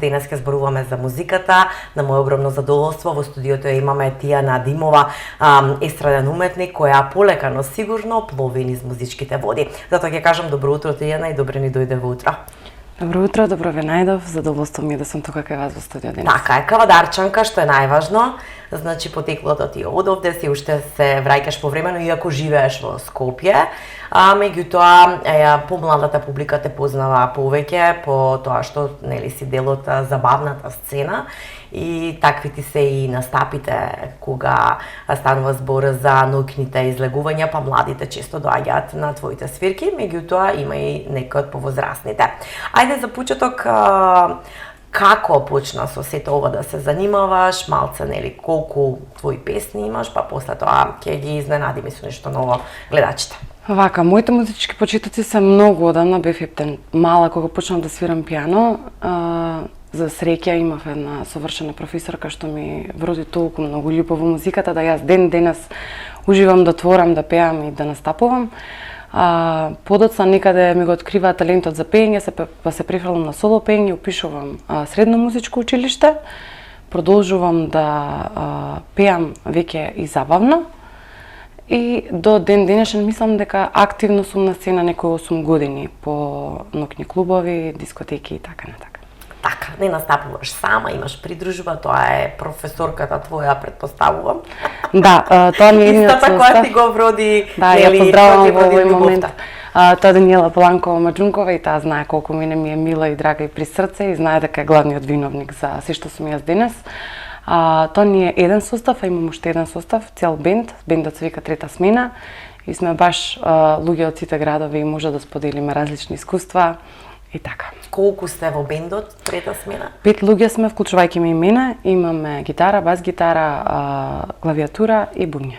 денес ќе зборуваме за музиката. На моје огромно задоволство во студиото имаме Тијана Димова, естраден уметник која полека но сигурно плови низ музичките води. Затоа ќе кажам добро утро Тијана и добре ни дојде во утро. Добро утро, добро ве најдов. Задоволство ми е да сум тука кај вас во студио денес. Така е, кавадарчанка, што е најважно. Значи, потеклото ти од овде си уште се враќаш повремено, иако живееш во Скопје. Меѓутоа, помладата публика те познава повеќе по тоа што нели си дел од забавната сцена и такви ти се и настапите кога станува збор за ноќните излегувања, па младите често доаѓаат на твоите свирки, меѓутоа има и некои од повозрастните. Ајде за почеток, како почна со сето ова да се занимаваш, малце нели колку твои песни имаш, па после тоа ќе ги изненадиме со нешто ново гледачите. Вака, моите музички почетоци се многу одамна, бев ептен мала кога почнав да свирам пијано. За среќа имав една совршена професорка што ми вроди толку многу љубов во музиката да јас ден денес уживам да творам, да пеам и да настапувам. Подоцна некаде ми го открива талентот за пеење, па се префрлам на соло пеење, упишувам средно музичко училиште, продолжувам да пеам веќе и забавно. И до ден денешен мислам дека активно сум на сцена некои 8 години по ноќни клубови, дискотеки и така натака. Така, не настапуваш сама, имаш придружба, тоа е професорката твоја, предпоставувам. Да, тоа ми е едниот состав. Истата која ти го вроди, да, ја поздравувам во овој момент. Тоа е Даниела Планкова Маџункова и таа знае колку мене ми е мила и драга и при срце и знае дека е главниот виновник за се што сум јас денес. Тоа ни е еден состав, а имам уште еден состав, цел бенд, бендот се вика Трета смена и сме баш луѓе од сите градови и може да споделиме различни искуства и така. Колку сте во бендот Трета смена? 5 луѓе сме, вклучувајќи ме и мене, имаме гитара, бас гитара, клавиатура и бубњеви.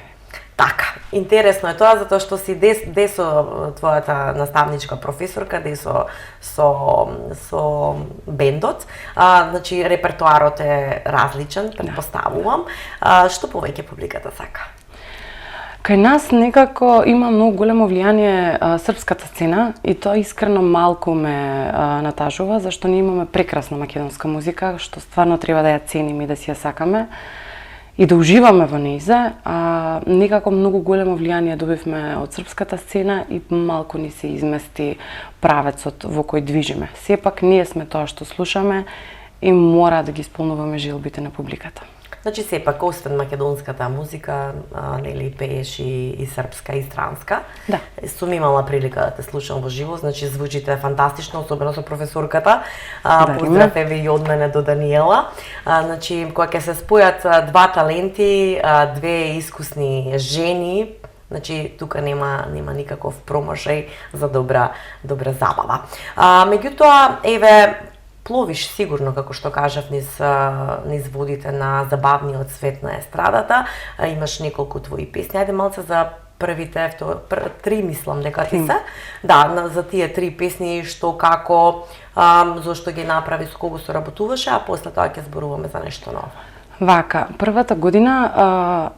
Така, интересно е тоа затоа што си десо твојата наставничка професорка, десо со бендот. Значи репертоарот е различен, претпоставувам. Што повеќе публиката сака? Кај нас некако има многу големо влијание српската сцена и тоа искрено малку ме натажува, зашто ние имаме прекрасна македонска музика, што стварно треба да ја цениме и да си ја сакаме и да уживаме во нејзе. Некако многу големо влијание добивме од српската сцена и малку ни се измести правецот во кој движиме. Сепак ние сме тоа што слушаме и мора да ги исполнуваме желбите на публиката. Значи сепак освен македонската музика, нели пееш и српска и странска. Да. Сум имала прилика да те слушам во живо, значи звучите фантастично, особено со професорката. Поздрав еве и од мене до Даниела. Значи кога ќе се спојат два таленти, две искусни жени, значи тука нема никаков промашај за добра забава. Меѓутоа еве пловиш сигурно, како што кажав, низ водите на забавниот свет на естрадата. Имаш неколку твои песни. Ајде малце за првите, три мислам дека ти се. Да, за тие три песни што како, зошто ги направи, со кого соработуваше, а после тоа ќе зборуваме за нешто ново. Вака, првата година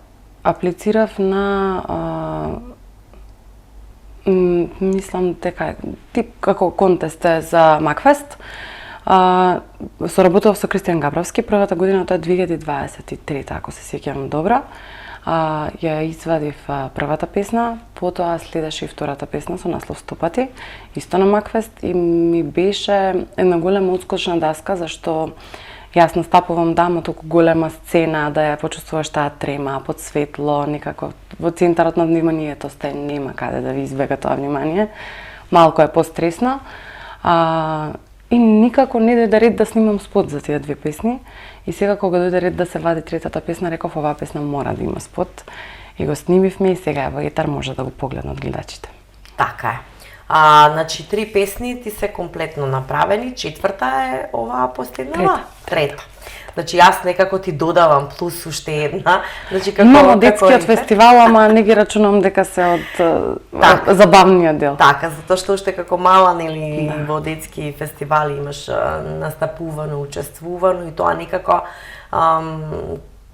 аплицирав на мислам дека тип како контест за Макфест. Соработував со Кристијан Габровски првата година, тоа е 2023, ако се сеќавам добро. Ја извадив првата песна, потоа следеше и втората песна со наслов Стопати, исто на Макфест и ми беше една голема отскочна даска, зашто јас настапувам дамо толку голема сцена, да ја почувствуваш таа трема, под светло, некако во центарот на вниманието сте, нема каде да ви избега тоа внимание. Малку е постресно. И никако не дојде ред да снимам спот за тие две песни. И сега кога дојде ред да се вади третата песна, реков оваа песна мора да има спот. И го снимивме и сега во етар може да го погледнат гледачите. Така е. Значи три песни ти се комплетно направени, четврта е оваа последнава? Трета. Значи јас некако ти додавам плюс уште една. Значи како детскиот фестивал, ама не ги рачунам дека се од забавниот дел. Така, затоа што уште како мала нели во детски фестивали имаш настапувано, учествувано и тоа некако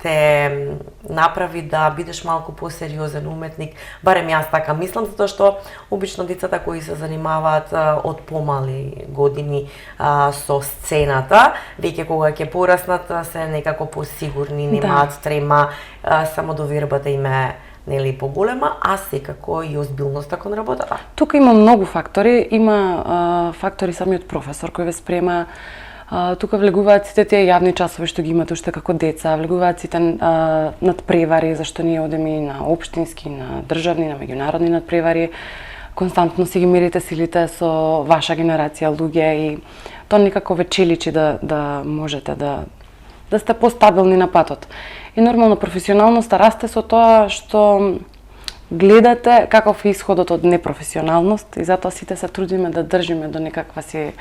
те направи да бидеш малку посериозен уметник, барем јас така мислам, затоа што обично децата кои се занимаваат од помали години со сцената, веќе кога ќе пораснат се некако посигурни, немаат трема, самодовербата им е нели поголема, а секако и озбилноста кон работата. Тука има многу фактори, има фактори самиот професор кој ве спрема. Тука влегуваат сите тие јавни часови што ги имате уште како деца, влегуваат сите надпревари, зашто ние одеме и на општински, на државни, на меѓународни надпревари. Константно си ги мерите силите со ваша генерација луѓе и тоа некако ве челичи да можете да сте постабилни на патот. И нормално професионалноста расте со тоа што гледате каков е исходот од непрофесионалност и затоа сите се трудиме да држиме до некаква си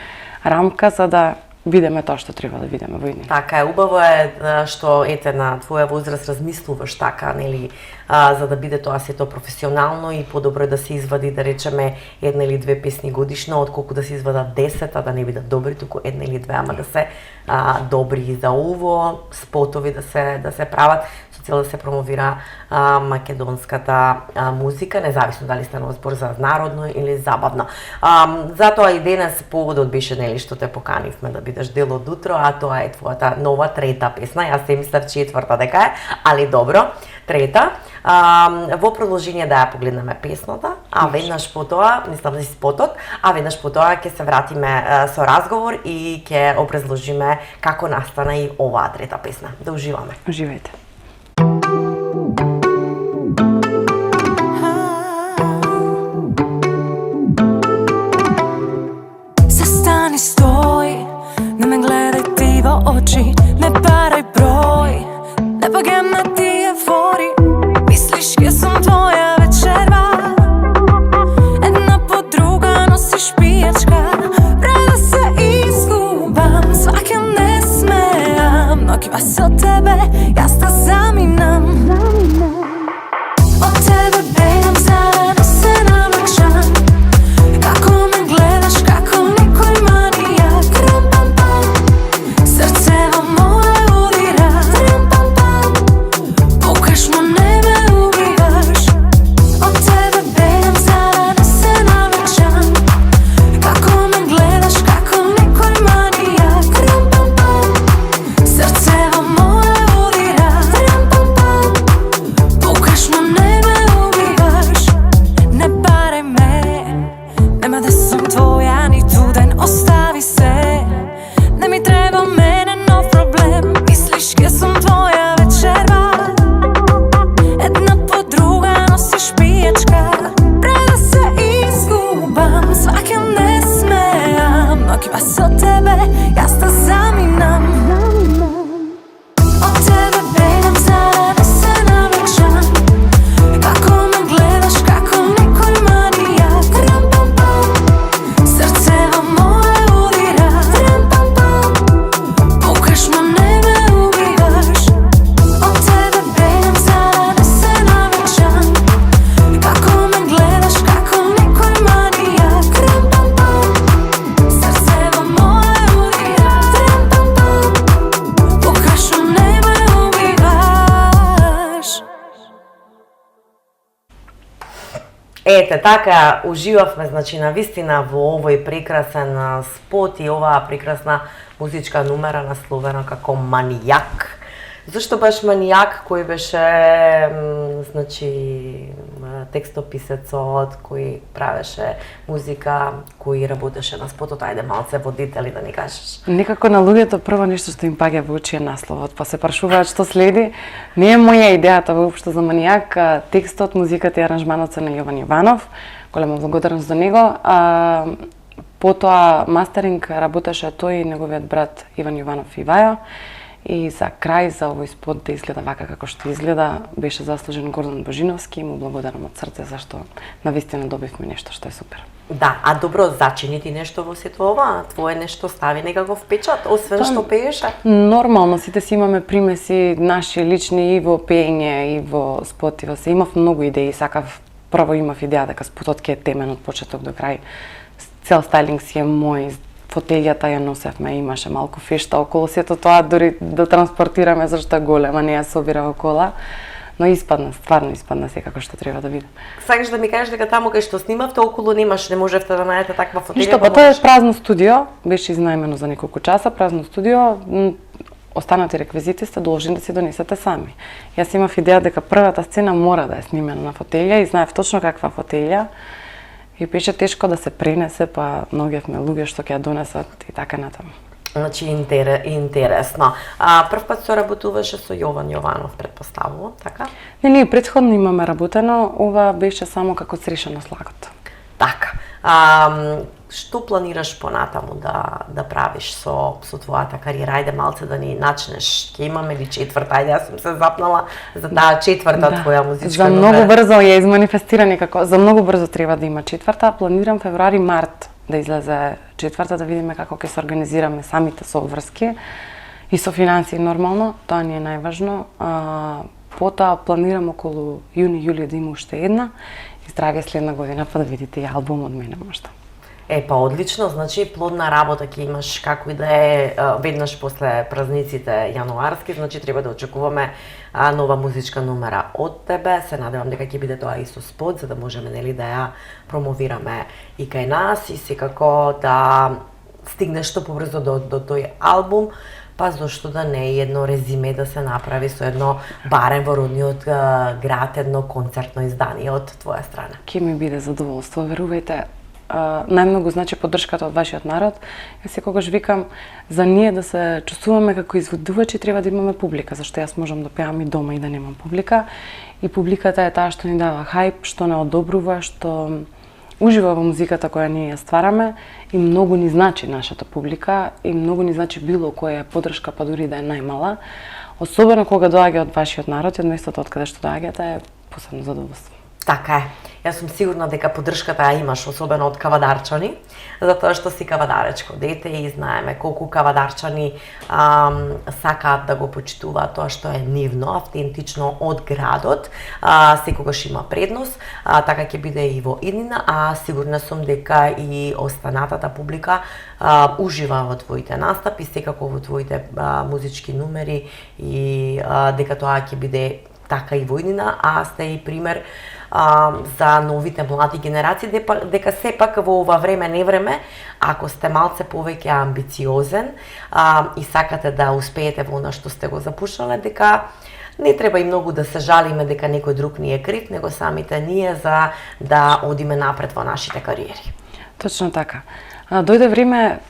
рамка за да видиме тоа што треба да видиме во иднина. Така е, убаво е што ете на твоја возраст размислуваш така, нели, за да биде тоа сето професионално и подобро е да се извади, да речеме, една или две песни годишно, отколку да се извадат 10, а да не бидат добри, туку една или две, ама да се добри и за уво, спотови да се прават, со цел да се промовира македонската музика, независно дали станува збор за народно или забавно. Затоа и денес поводот беше, нели, што те поканивме да бидеш дел од утро, а тоа е твојата нова трета песна. Јас се мислев четврта дека е, али добро, трета. Во продолжение да ја погледнеме песната, а веднаш потоа, мислам да си спотот, а веднаш потоа ќе се вратиме со разговор и ќе образложиме како настана и оваа трета песна. Да уживаме. Уживајте. Застани, стој, не ме гледај ти во очи, не барај број, не пагем на тие фори. Мислиш ке сум твоја вечерва, една по друга носиш пијачка, пред да се изгубам, сваќам не смеам, ноќва со тебе јас да заминам. Од тебе бегам занесена мрачам, како ме гледаш, како некој манијак. Рам-пам-пам, срце во моје удира. Рам-пам-пам, покаж му не ме убиваш. Од тебе бегам занесена мрачам, како ме гледаш, како некој манијак. Рам-пам-пам, срце во моје удира. Рам-пам-пам, покаж му не ме убиваш. Не барај ме, нема да сум твоја ниту ден, остави се. Не ми треба мене нов проблем, мислиш ке сум твоја вечерва, една по друга носиш пијачка, пред да се изгубам, сваќам не смеам, ноќва со тебе јас да заминам. Од тебе бегам занесена мрачам, како ме гледаш, како некој манијак. Рам-пам-пам, срце во моје удира. Рам-пам-пам, покаж му не ме убиваш. Од тебе бегам занесена мрачам, како ме гледаш, како некој манијак. Рам-пам-пам, срце во моје удира. Рам-пам-пам, покаж му не ме убиваш. Ете, така, уживавме, значи, навистина во овој прекрасен спот и оваа прекрасна музичка номера насловена како Манијак. Зашто баш Манијак, кој беше, значи, текстописецот, кој правеше музика, кој работеше на спотот, ајде малце во детали да ни кажеш. Некако на луѓето прво нешто што им паѓа во очи е насловот, па се прашуваат што следи. Не е моја идејата воопшто за Манијак, текстот, музиката и аранжманот се на Јован Јованов, голема благодарност за него. Потоа мастеринг работеше тој и неговиот брат Иван Јованов Ивајо. И за крај, за овој спот да изгледа вака како што изгледа, беше заслужен Гордан Божиновски и му благодарам од срце зашто навистина добивме нешто што е супер. Да, а добро, зачини ти нешто во сето ова? Твое нешто стави некаков печат, освен што пееше? Нормално, сите си имаме примеси наши лични и во пеење, и во спот, и во се. Имав многу идеи, сакав, прво имав идеја дека спотот ќе е темен од почеток до крај. Цел стайлинг си е мој, фотелјата ја носевме, имаше малку фешта околу сето тоа, дури да транспортираме зашто е голема, не ја собира во кола. Но испадна, стварно испадна секако што треба да биде. Сакаш да ми кажеш дека таму кај што снимавте околу не можевте да најдете таква фотелја? Ништо, па тоа е празно студио, беше изнајмено за неколку часа, празно студио, останати реквизити сте должни да си донесете сами. Јас имав идеја дека првата сцена мора да е снимена на фотелја и знаев точно каква фотелја и беше тешко да се пренесе, па наоѓавме луѓе што ќе ја донесат и така натаму. Значи, интересно. Прв пат соработуваше со Јован Јованов, предпоставувам, така? Не, претходно имаме работено, ова беше само како среша на слагот. Така. Што планираш понатаму да правиш со твојата кариера? Ајде малце да ни начнеш. Ќе имаме ли четврта? Ајде, јас сум се запнала за таа четврта твоја музичка За многу брзо ја изманифестира некако. За многу брзо треба да има четврта. Планирам февруари-март да излезе четврта, да видиме како ќе се организираме самите сообврски и со финансии нормално, тоа ни е најважно. Потоа планирам околу јуни-јули да има уште една и здраве следна година па да видите и албум од мене можда. Па одлично, значи плодна работа ќе имаш како и да е веднаш после празниците јануарски, значи треба да очекуваме нова музичка номера од тебе. Се надевам дека ќе биде тоа и со спот, за да можеме нели да ја промовираме и кај нас и секако да стигнеш што побрзо до тој албум, па зошто да не едно резиме да се направи со едно барем во родниот град, едно концертно издание од твоја страна. Ке ми биде задоволство, верувајте. Најмногу значи поддршката од вашиот народ. Јас секогаш викам, за ние да се чувствуваме како изводувачи треба да имаме публика, зашто јас можам да пеам и дома и да немам публика. И публиката е таа што ни дава хајп, што не одобрува, што ужива во музиката која ние ја ствараме и многу ни значи нашата публика и многу ни значи било која поддршка, па дури да е најмала. Особено кога доаѓа од вашиот народ и од местото од каде што доаѓате е посебно задоволство. Така е. Јас сум сигурна дека поддршката ја имаш, особено од кавадарчани, затоа што си кавадаречко дете и знаеме колку кавадарчани сакаат да го почитуваат тоа што е нивно, автентично од градот. Секогаш има предност, така ќе биде и во иднина, а сигурна сум дека и останатата публика ужива во твоите настапи, секако во твоите музички номери и дека тоа ќе биде така и во иднина, а сте и пример за новите млади генерации, дека сепак во ова време не време, ако сте малце повеќе амбициозен и сакате да успеете во она што сте го запушнале, дека не треба и многу да се жалиме дека некој друг ни е крив, него самите ние за да одиме напред во нашите кариери. Точно така. Дојде време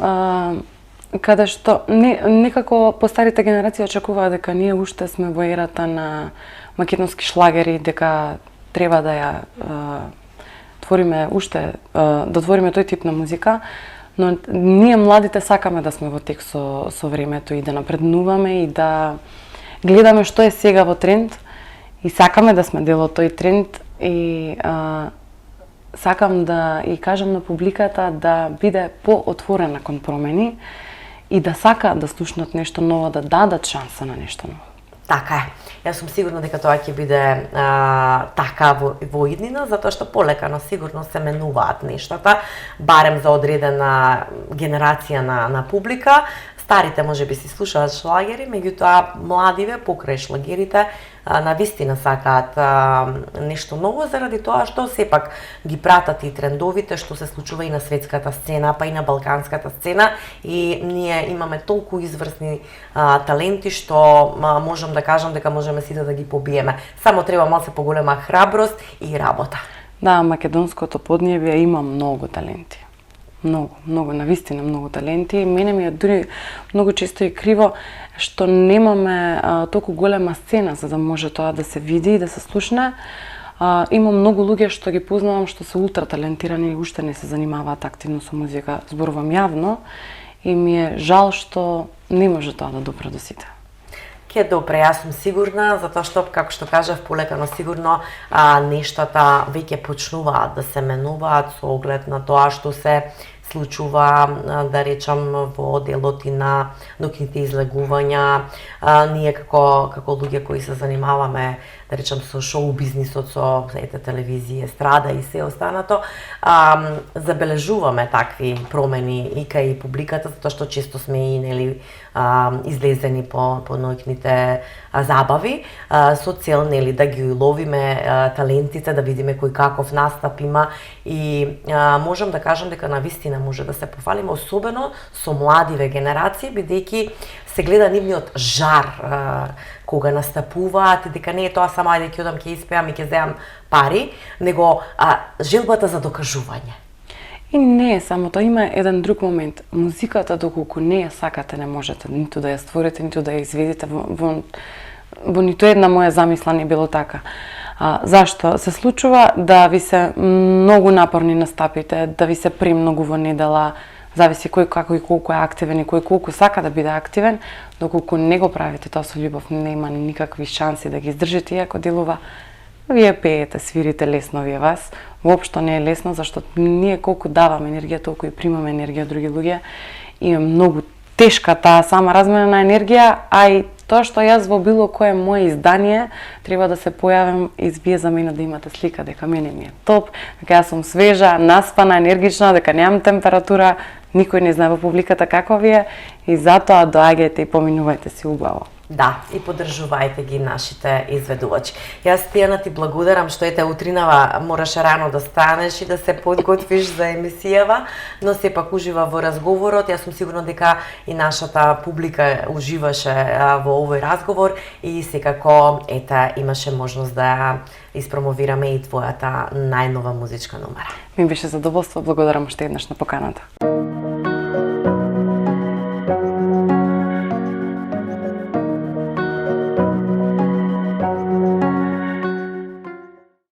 каде што некако постарите генерации очекуваат дека ние уште сме во ерата на македонски шлагери, дека треба да ја твориме уште, да твориме тој тип на музика, но ние младите сакаме да сме во тек со времето и да напреднуваме и да гледаме што е сега во тренд и сакаме да сме дел од тој тренд и сакам да и кажам на публиката да биде поотворена кон промени и да сака да слушнат нешто ново, да дадат шанса на нешто ново. Така е. Јас сум сигурна дека тоа ќе биде така во иднина, затоа што полека, сигурно се менуваат нештата, барем за одредена генерација на публика. Старите можеби си слушаат шлагери, меѓутоа младиве покрај шлагерите навистина сакаат нешто ново, заради тоа што сепак ги пратат и трендовите што се случува и на светската сцена, па и на балканската сцена, и ние имаме толку изврсни таленти што можам да кажам дека можеме сите да ги побиеме. Само треба малце поголема храброст и работа. Да, македонското поднебје има многу таленти. Многу, навистина многу таленти. Мене ми е дури многу често и криво што немаме толку голема сцена за да може тоа да се види и да се слушне. Има многу луѓе што ги познавам што се ултра талентирани и уште не се занимаваат активно со музика. Зборувам јавно и ми е жал што не може тоа да допре до сите. Ке допре, јас сум сигурна, затоа што, како што кажав, полека, но сигурно нештата веќе почнуваат да се менуваат со оглед на тоа што се случува, да речам, во делот и на ноќните излегувања. Ние како луѓе кои се занимаваме, да речам, со шоу бизнисот, со телевизија, естрада и се останато, забележуваме такви промени и кај публиката, затоа што често сме и излезени по ноќните забави, со цел да ги уловиме талентите, да видиме кој каков настап има и можам да кажам дека навистина може да се пофалиме, особено со младиве генерации, бидејќи се гледа нивниот жар кога настапуваат, дека не е тоа само ајде ќе одам ќе испеам и ќе земам пари, него желбата за докажување. И не е само тоа, има еден друг момент. Музиката, доколку не ја сакате, не можете ниту да ја створите, ниту да ја изведете. Во ниту една моја замисла не било така. Зашто? Се случува да ви се многу напорни настапите, да ви се премногу во недела, зависи кој како и колку е активен и кој колку сака да биде активен, доколку не го правите тоа со љубов, нема никакви шанси да ги издржите, иако делува. Вие пеете, свирите, лесно ви е вас. Воопшто не е лесно, зашто ние колку даваме енергија, толку и примаме енергија од други луѓе. И е многу тешка таа сама размена на енергија, а и тоа што јас во било кое моje издание треба да се појавам и вие за мене да имате слика дека мене ми е топ, дека јас сум свежа, наспана, енергична, дека немам температура, никој не знае во публиката како ви е и затоа доаѓајте и поминувајте си убаво. Да, и поддржувајте ги нашите изведувачи. Јас Тијана ти благодарам што утринава мораше рано да станеш и да се подготвиш за емисијава, но сепак ужива во разговорот. Јас сум сигурна дека и нашата публика уживаше во овој разговор и секако имаше можност да испромовираме и твојата најнова музичка номера. Ми беше задоволство, благодарам уште еднаш на поканата.